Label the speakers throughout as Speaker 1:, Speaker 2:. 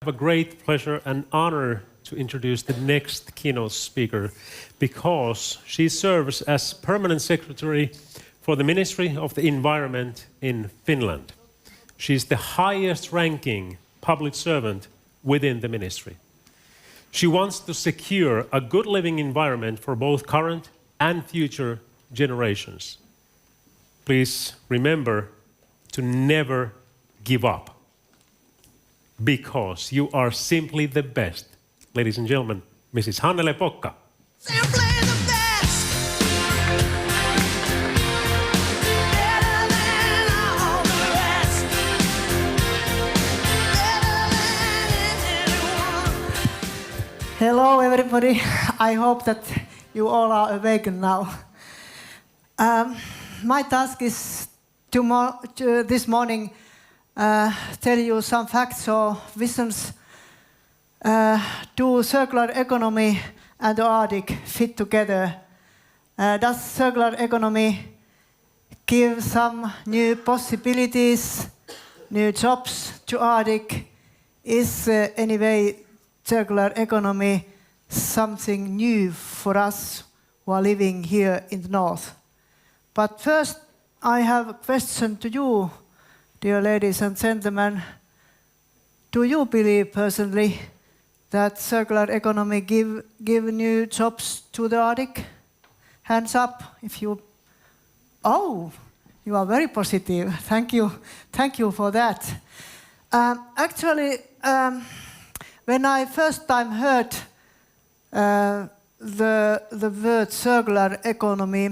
Speaker 1: I have a great pleasure and honor to introduce the next keynote speaker because she serves as Permanent Secretary for the Ministry of the Environment in Finland. She's the highest ranking public servant within the ministry. She wants to secure a good living environment for both current and future generations. Please remember to never give up, because you are simply the best. Ladies and gentlemen, Mrs. Hannele Pokka.
Speaker 2: Simply the best. Better than all the rest. Better than anyone.
Speaker 3: Hello everybody, I hope that you all are awake now. My task is this morning tell you some facts or visions. Do circular economy and the Arctic fit together? Does circular economy give some new possibilities, new jobs to Arctic? Is anyway circular economy something new for us who are living here in the north? But first, I have a question to you, dear ladies and gentlemen. Do you believe personally that circular economy give new jobs to the Arctic? Hands up if you... Oh, you are very positive. Thank you for that. Actually, when I first time heard the word circular economy,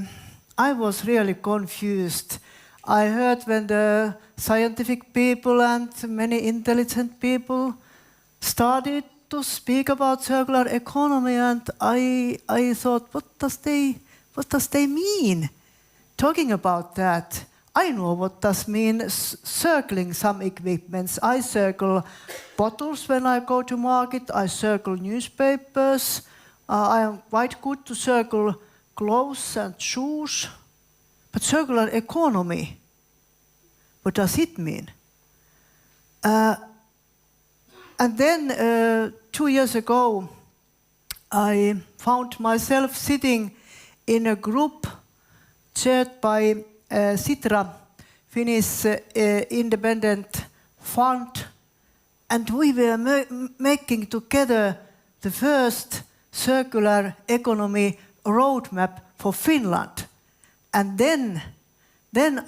Speaker 3: I was really confused. I heard when the scientific people and many intelligent people started to speak about circular economy, and I thought, what does they mean talking about that? I know what does mean circling some equipments. I circle bottles when I go to market. I circle newspapers. I am quite good to circle clothes and shoes. But circular economy, what does it mean? And then 2 years ago, I found myself sitting in a group chaired by Sitra, Finnish independent fund, and we were making together the first circular economy roadmap for Finland. And then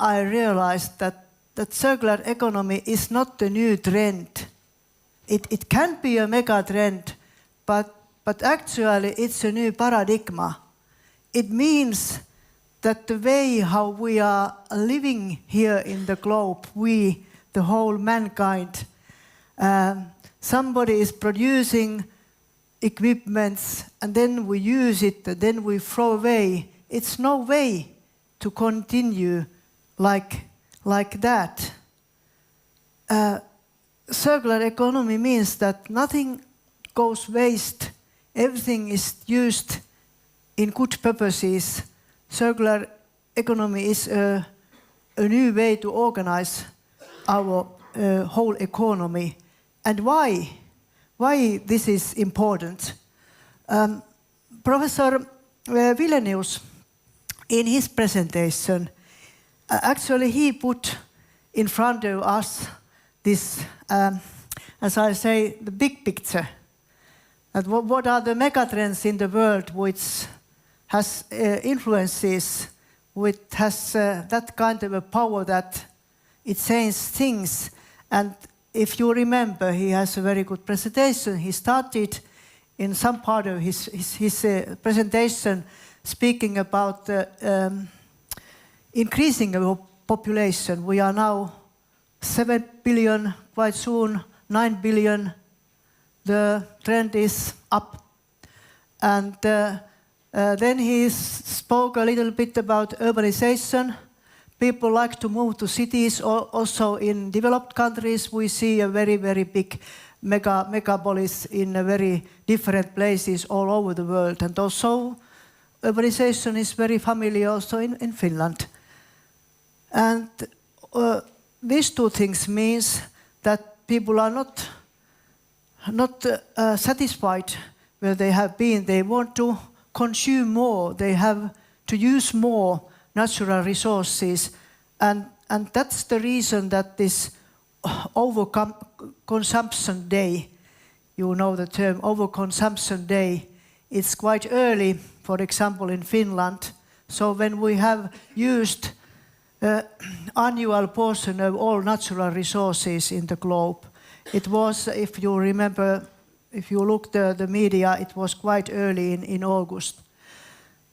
Speaker 3: I realized that circular economy is not the new trend. It can be a mega trend, but actually it's a new paradigm. It means that the way how we are living here in the globe, we, the whole mankind, somebody is producing equipments and then we use it, and then we throw away. It's no way to continue like that. Circular economy means that nothing goes waste. Everything is used in good purposes. Circular economy is a new way to organize our whole economy. And why? Why this is important? Professor Vilenius, in his presentation, actually he put in front of us this, as I say, the big picture. That what are the megatrends in the world which has influences, which has that kind of a power that it changes things. And if you remember, he has a very good presentation. He started in some part of his presentation speaking about increasing our population. We are now 7 billion, quite soon 9 billion. The trend is up. And then he spoke a little bit about urbanization. People like to move to cities. Also in developed countries, we see a very, very big megapolis in very different places all over the world. And also urbanization is very familiar also in Finland. And these two things means that people are not not satisfied where they have been. They want to consume more. They have to use more natural resources. And that's the reason that this overconsumption day, you know the term overconsumption day, it's quite early, for example, in Finland. So when we have used annual portion of all natural resources in the globe, it was, if you remember, if you look at the media, it was quite early in August.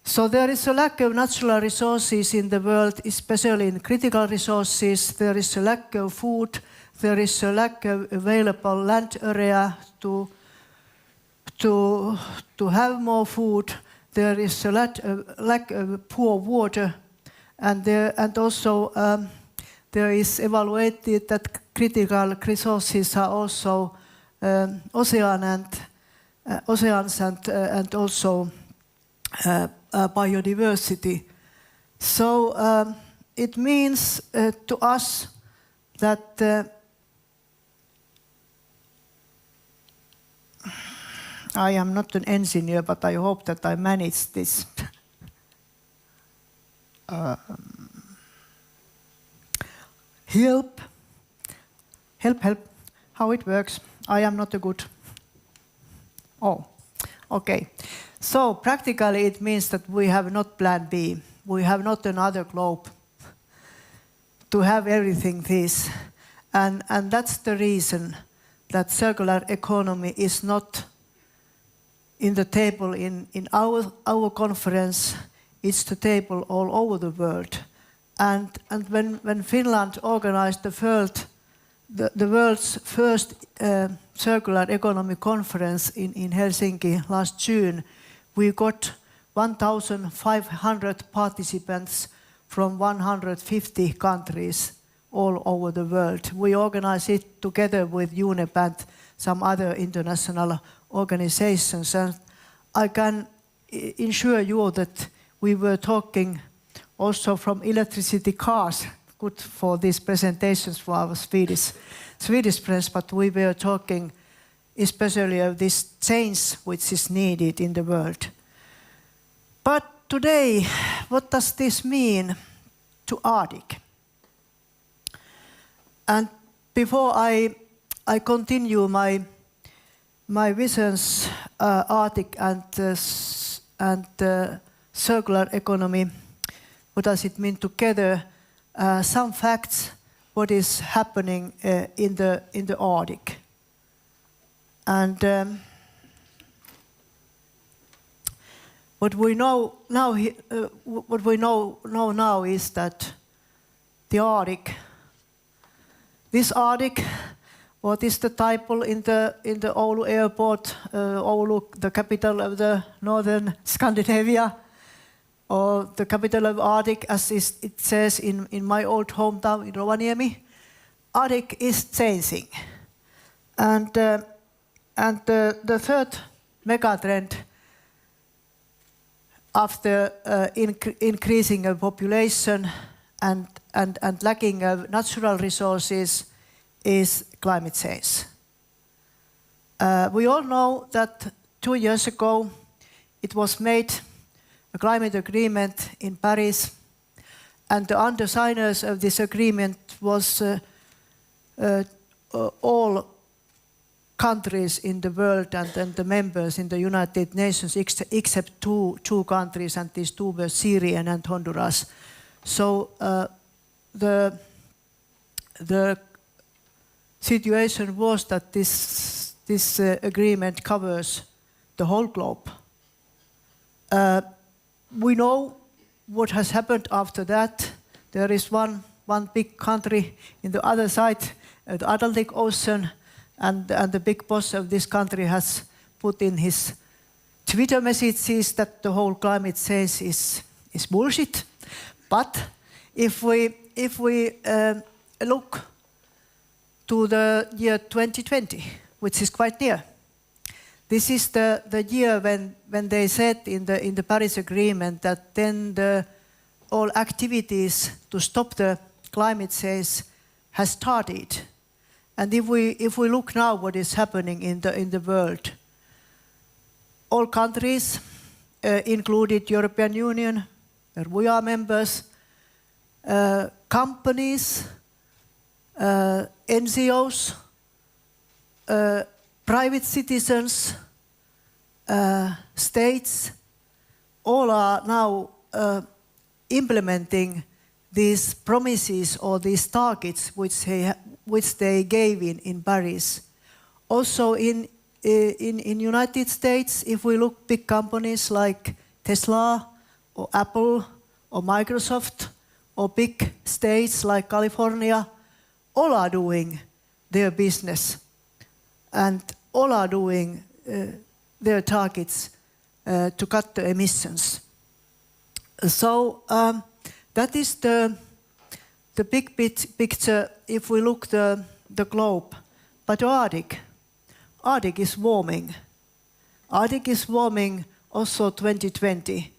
Speaker 3: So there is a lack of natural resources in the world, especially in critical resources. There is a lack of food. There is a lack of available land area to have more food. There is a lack of poor water, and also there is evaluated that critical resources are also oceans and also biodiversity. So it means to us that I am not an engineer, but I hope that I manage this. Help. How it works? I am not a good. Oh, okay. So practically it means that we have not plan B. We have not another globe to have everything this. And that's the reason that circular economy is not in the table in our conference. It's the table all over the world. And when Finland organized the world's first circular economy conference in Helsinki last June, we got 1,500 participants from 150 countries all over the world. We organized it together with UNEP and some other international organizations. And I can assure you that we were talking also from electricity cars, good for these presentations for our Swedish press, but we were talking especially of this change which is needed in the world. But today, what does this mean to Arctic? And before I continue my visions, Arctic and circular economy, what does it mean together? Some facts, what is happening in the Arctic. And what we know now is that the Arctic, this Arctic, what is the title in the Oulu airport, Oulu, the capital of the northern Scandinavia, or the capital of Arctic, as it says in my old hometown in Rovaniemi. Arctic is changing, and the third megatrend after increasing of population and lacking of natural resources is climate change. We all know that 2 years ago it was made a climate agreement in Paris, and the undersigners of this agreement was all countries in the world and the members in the United Nations except two countries, and these two were Syria and Honduras. So the situation was that this agreement covers the whole globe. We know what has happened after that. There is one big country in the other side of the Atlantic Ocean, and the big boss of this country has put in his Twitter messages that the whole climate change is bullshit. But if we look to the year 2020, which is quite near, this is the year when they said in the Paris Agreement that then all activities to stop the climate change has started. And if we look now what is happening in the world, all countries, included European Union, where we are members, companies, NGOs, private citizens, states, all are now implementing these promises or these targets which they gave in Paris. Also in United States, if we look big companies like Tesla or Apple or Microsoft or big states like California, all are doing their business and all are doing their targets to cut the emissions. So that is the big picture if we look the globe. But Arctic is warming. Arctic is warming also 2020.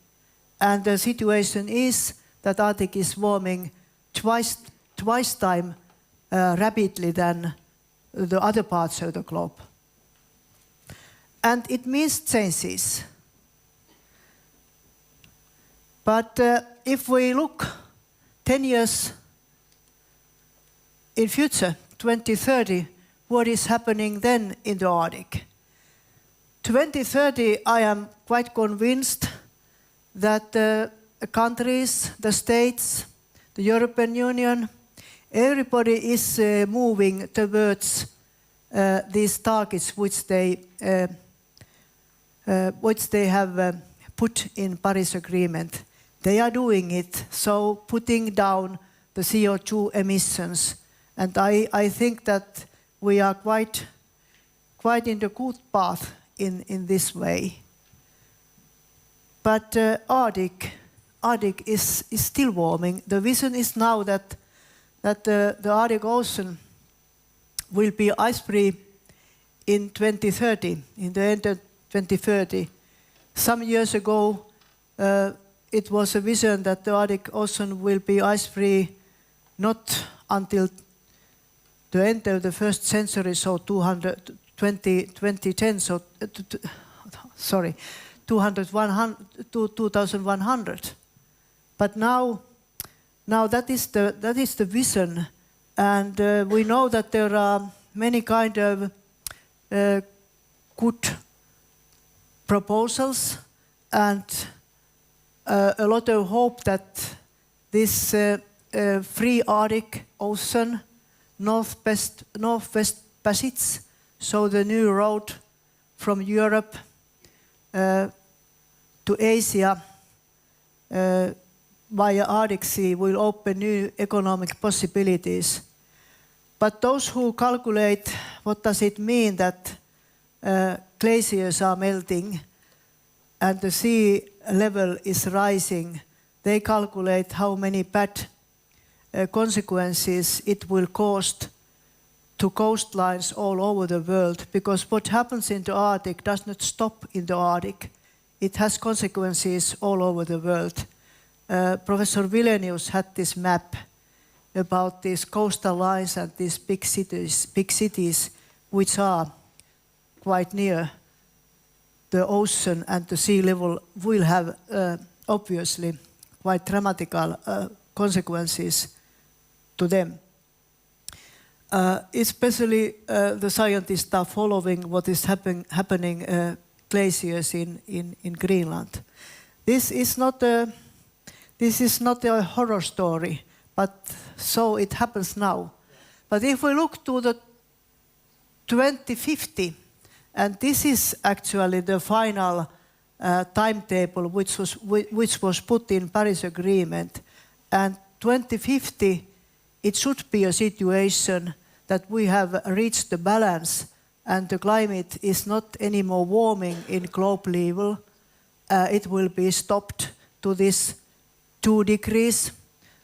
Speaker 3: And the situation is that Arctic is warming twice time rapidly than the other parts of the globe. And it means changes. But if we look 10 years in future, 2030, what is happening then in the Arctic? 2030, I am quite convinced that the countries, the states, the European Union, everybody is moving towards these targets which they have put in Paris Agreement. They are doing it, so putting down the CO2 emissions. And I think that we are quite in the good path in this way. But Arctic is still warming. The vision is now that the Arctic Ocean will be ice-free in 2030, in the end of 2030. Some years ago, it was a vision that the Arctic Ocean will be ice-free not until the end of the first century, so 2010, so 2100. But now that is the vision, and we know that there are many kind of good proposals and a lot of hope that this free Arctic Ocean, Northwest Passage, so the new road from Europe to Asia via Arctic Sea will open new economic possibilities. But those who calculate what does it mean that glaciers are melting and the sea level is rising, they calculate how many bad consequences it will cause to coastlines all over the world, because what happens in the Arctic does not stop in the Arctic. It has consequences all over the world. Professor Vilenius had this map about these coastal lines and these big cities which are quite near the ocean, and the sea level will have obviously quite dramatic consequences to them. Especially the scientists are following what is happening glaciers in Greenland. This is not a horror story, but so it happens now. But if we look to the 2050, and this is actually the final timetable which was put in Paris Agreement, and 2050 it should be a situation that we have reached the balance and the climate is not anymore warming in globe level. It will be stopped to this 2 degrees,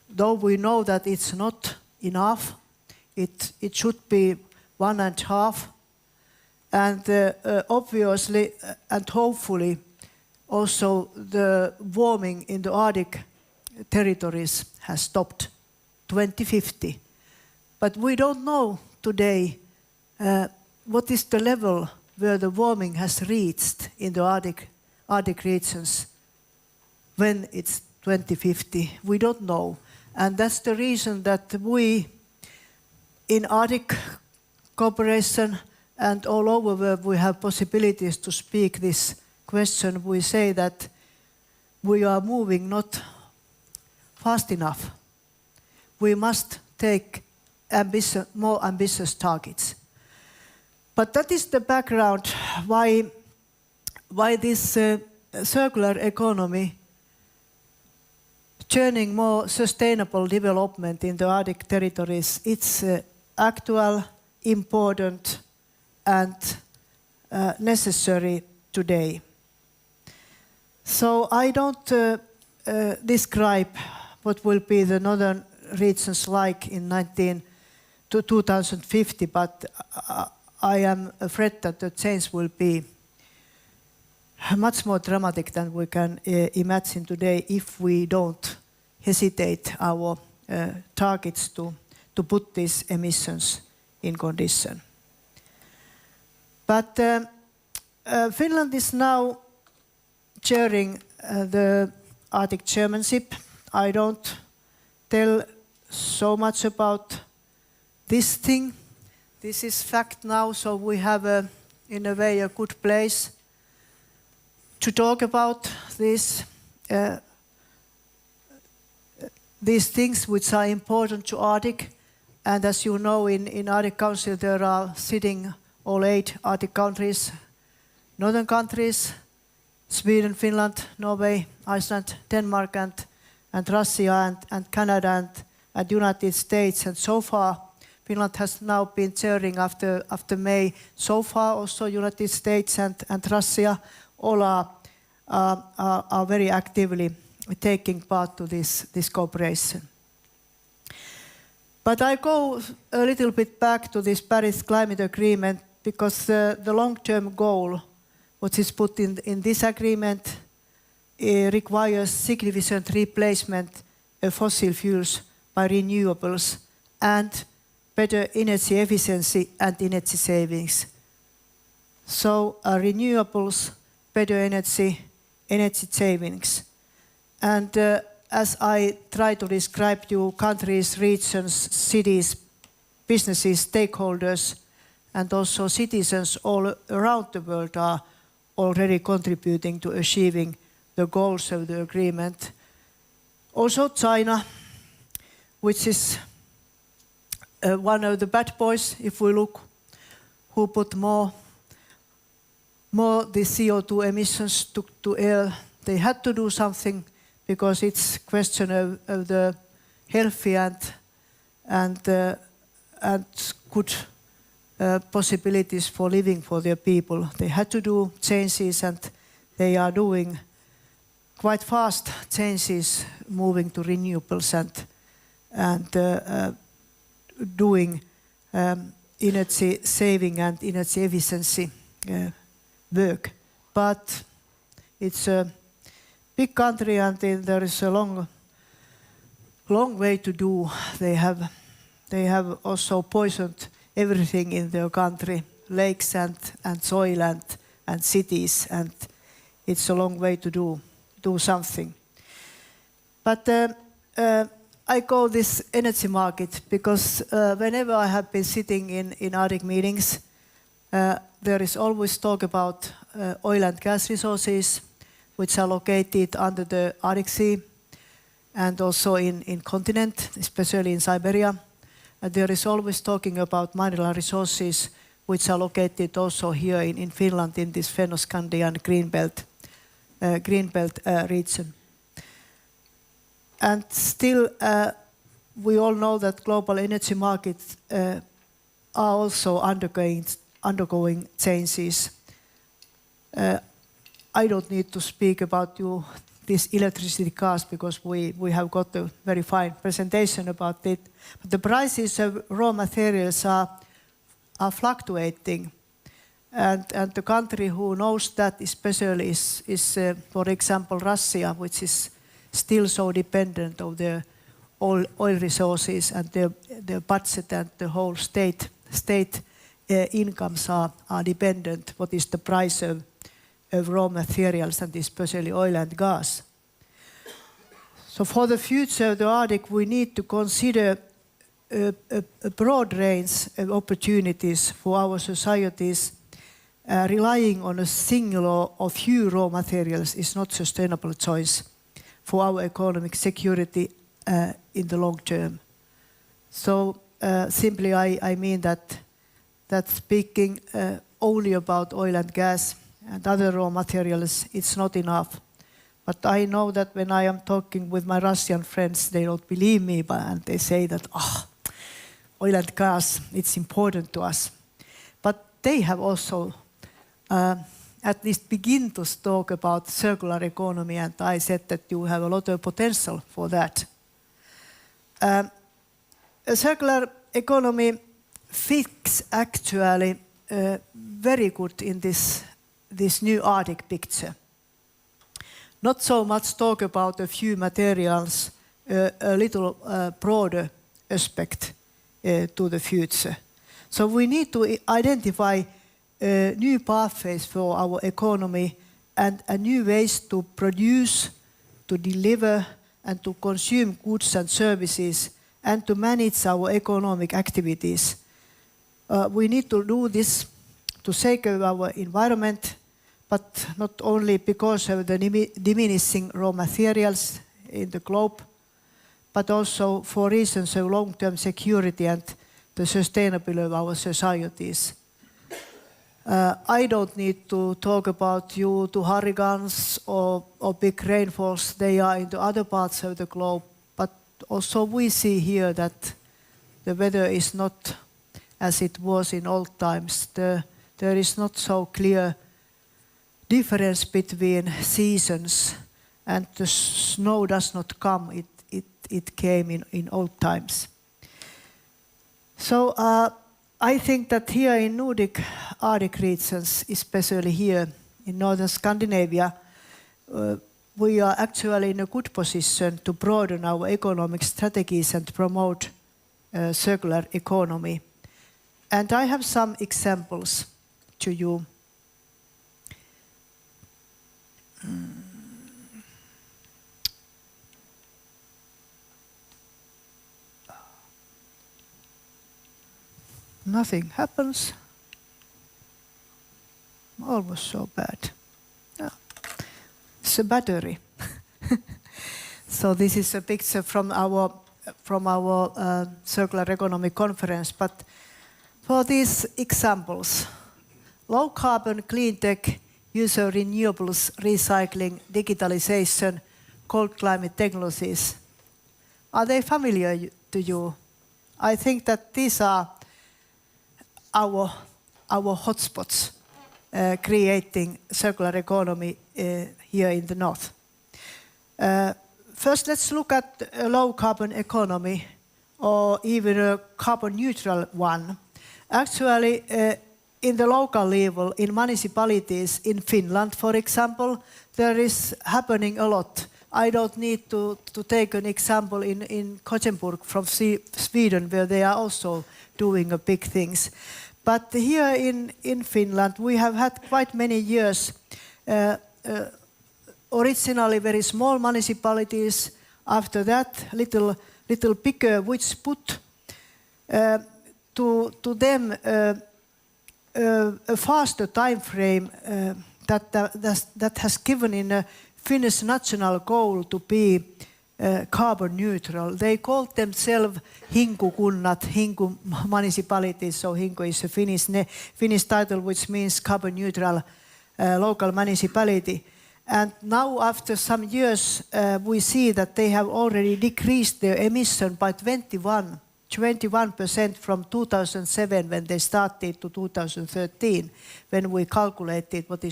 Speaker 3: though we know that it's not enough. It should be 1.5. And obviously and hopefully also the warming in the Arctic territories has stopped 2050. But we don't know today what is the level where the warming has reached in the Arctic regions when it's 2050. We don't know. And that's the reason that we, in Arctic cooperation and all over where we have possibilities to speak this question, we say that we are moving not fast enough. We must take more ambitious targets. But that is the background why this circular economy, turning more sustainable development in the Arctic territories, it's actual, important, and necessary today. So I don't describe what will be the northern regions like in 2050, but I am afraid that the change will be much more dramatic than we can imagine today if we don't hesitate our targets to put these emissions in condition. But Finland is now chairing the Arctic chairmanship. I don't tell so much about this thing. This is fact now, so we have in a way a good place to talk about these things which are important to Arctic. And as you know, in Arctic Council there are sitting all 8 Arctic countries, northern countries, Sweden, Finland, Norway, Iceland, Denmark, and Russia, and Canada, and United States. And so far, Finland has now been chairing after May. So far, also United States and Russia all are very actively taking part to this cooperation. But I go a little bit back to this Paris Climate Agreement because the long-term goal, what is put in this agreement, requires significant replacement of fossil fuels by renewables and better energy efficiency and energy savings. So renewables, better energy savings. And as I try to describe you, countries, regions, cities, businesses, stakeholders, and also citizens all around the world are already contributing to achieving the goals of the agreement. Also China, which is one of the bad boys, if we look, who put more the CO2 emissions to air. They had to do something because it's question of the healthy and good possibilities for living for their people. They had to do changes, and they are doing quite fast changes, moving to renewables and doing energy saving and energy efficiency work. But it's a big country, and there is a long way to do. They have also poisoned everything in their country, lakes and soil and cities, and it's a long way to do something. But I call this energy market because whenever I have been sitting in Arctic meetings, there is always talk about oil and gas resources which are located under the Arctic Sea and also in continent, especially in Siberia. And there is always talking about mineral resources which are located also here in Finland, in this Fennoscandian Greenbelt region. And still, we all know that global energy markets are also undergoing changes. I don't need to speak about these electricity cars because we have got a very fine presentation about it. But the prices of raw materials are fluctuating. And the country who knows that especially is for example, Russia, which is still so dependent on their oil resources, and their budget and the whole state state incomes are dependent, what is the price of raw materials and especially oil and gas. So for the future of the Arctic, we need to consider a broad range of opportunities for our societies. Relying on a single or few raw materials is not a sustainable choice for our economic security in the long term. So simply I mean that speaking only about oil and gas and other raw materials, it's not enough. But I know that when I am talking with my Russian friends, they don't believe me, and they say that, oil and gas, it's important to us. But they have also at least begin to talk about circular economy, and I said that you have a lot of potential for that. A circular economy fits actually very good in this new Arctic picture. Not so much talk about a few materials, a little broader aspect to the future. So we need to identify new pathways for our economy and new ways to produce, to deliver, and to consume goods and services, and to manage our economic activities. We need to do this to safeguard our environment, but not only because of the diminishing raw materials in the globe, but also for reasons of long-term security and the sustainability of our societies. I don't need to talk about due to hurricanes or big rainfalls. They are in the other parts of the globe, but also we see here that the weather is not as it was in old times. There is not so clear difference between seasons, and the snow does not come. It came in old times. So I think that here in Nordic Arctic regions, especially here in northern Scandinavia, we are actually in a good position to broaden our economic strategies and promote circular economy. And I have some examples to you. Nothing happens. Almost so bad. Yeah. It's a battery. So this is a picture from our circular economy conference. But for these examples, low carbon, clean tech, use of renewables, recycling, digitalization, cold climate technologies. Are they familiar to you? I think that these are our hotspots creating circular economy here in the north. First, let's look at a low carbon economy, or even a carbon neutral one. Actually, in the local level, in municipalities in Finland, for example, there is happening a lot. I don't need to take an example in Gothenburg from Sweden, where they are also doing big things. But here in Finland, we have had quite many years, originally very small municipalities, after that little bigger, which put to them a faster time frame that has given in a Finnish national goal to be carbon neutral. They called themselves Hinku-kunnat, Hinku municipalities. So Hinku is a Finnish title which means carbon neutral local municipality. And now after some years we see that they have already decreased their emission by 21% from 2007 when they started to 2013 when we calculated what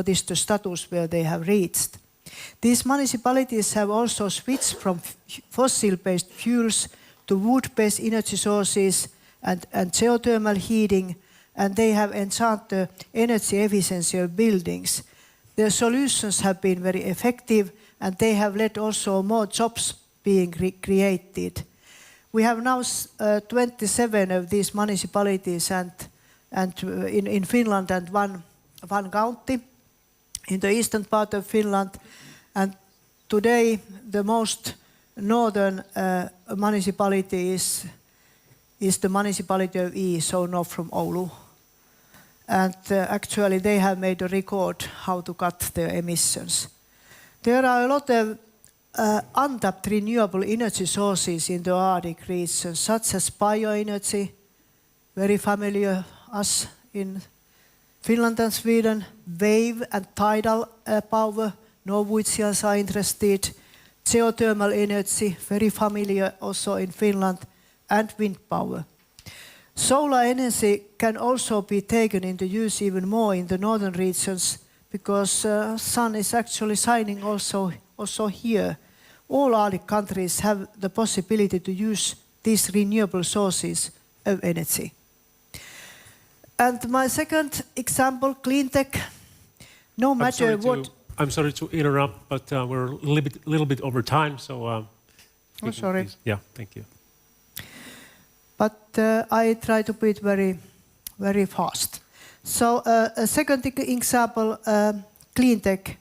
Speaker 3: is the status where they have reached. These municipalities have also switched from fossil-based fuels to wood-based energy sources and geothermal heating, and they have enhanced the energy efficiency of buildings. Their solutions have been very effective, and they have led also more jobs being created. We have now 27 of these municipalities and in Finland and one county in the eastern part of Finland. And today the most northern municipality is the municipality of Ii, so north from Oulu. And actually they have made a record how to cut their emissions. There are a lot of untapped renewable energy sources in the Arctic region, such as bioenergy, very familiar us in Finland and Sweden, wave and tidal power, Norwegians are interested, geothermal energy, very familiar also in Finland, and wind power. Solar energy can also be taken into use even more in the northern regions because sun is actually shining also here. All Arctic countries have the possibility to use these renewable sources of energy. And my second example, clean tech. No matter what.
Speaker 1: I'm sorry to interrupt, but we're a little bit over time, so.
Speaker 3: Sorry.
Speaker 1: Please. Yeah, thank you.
Speaker 3: But I try to be very, very fast. So a second example, clean tech.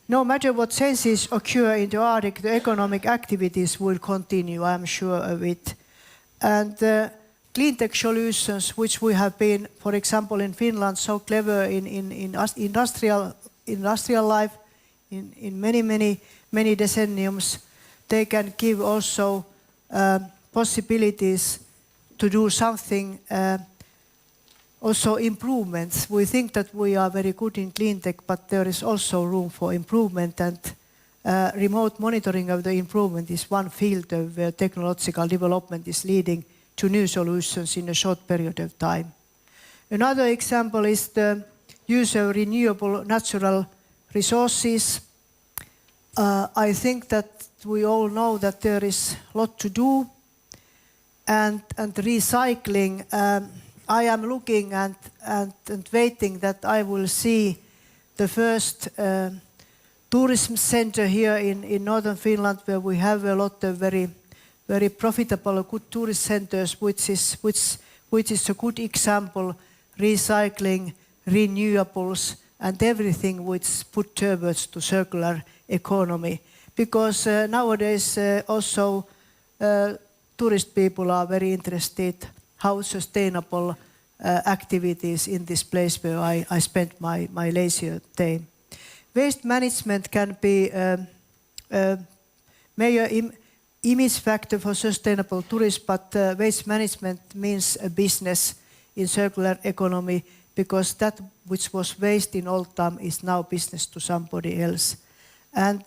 Speaker 3: No matter what changes occur in the Arctic, the economic activities will continue, I'm sure of it. And clean tech solutions, which we have been, for example, in Finland, so clever in industrial life, in many decenniums, they can give also possibilities to do something, also improvements. We think that we are very good in clean tech, but there is also room for improvement, and remote monitoring of the improvement is one field of where technological development is leading to new solutions in a short period of time. Another example is the use of renewable natural resources. I think that we all know that there is a lot to do. And recycling, I am looking and waiting that I will see the first tourism center here in northern Finland, where we have a lot of very profitable, good tourist centers, which is a good example, recycling, renewables, and everything which put towards to circular economy. Because nowadays also tourist people are very interested how sustainable activities in this place where I spent my leisure day. Waste management can be a major image factor for sustainable tourism, but waste management means a business in circular economy, because that which was waste in old time is now business to somebody else. And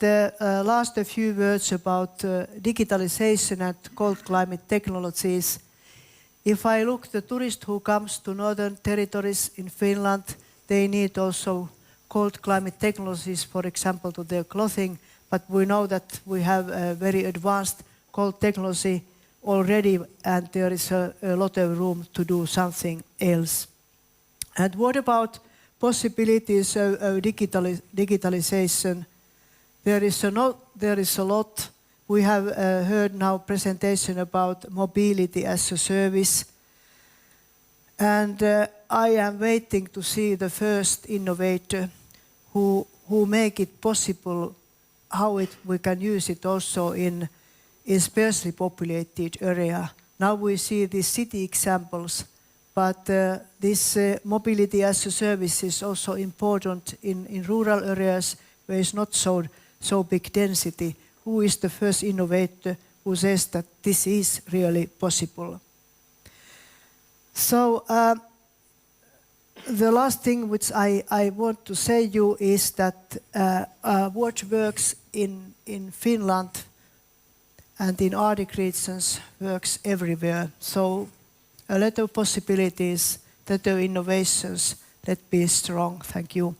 Speaker 3: last a few words about digitalization and cold climate technologies. If I look at the tourist who comes to northern territories in Finland, they need also cold climate technologies, for example, to their clothing. But we know that we have a very advanced cold technology already, and there is a lot of room to do something else. And what about possibilities of digitalization? There is a lot. We have heard now presentation about mobility as a service. And I am waiting to see the first innovator who make it possible, how we can use it also in sparsely populated area. Now we see these city examples, but this mobility as a service is also important in rural areas where it's not so big density. Who is the first innovator who says that this is really possible? So the last thing which I want to say you is that what works in Finland and in Arctic regions works everywhere. So a lot of possibilities, a lot of innovations. Let's be strong. Thank you.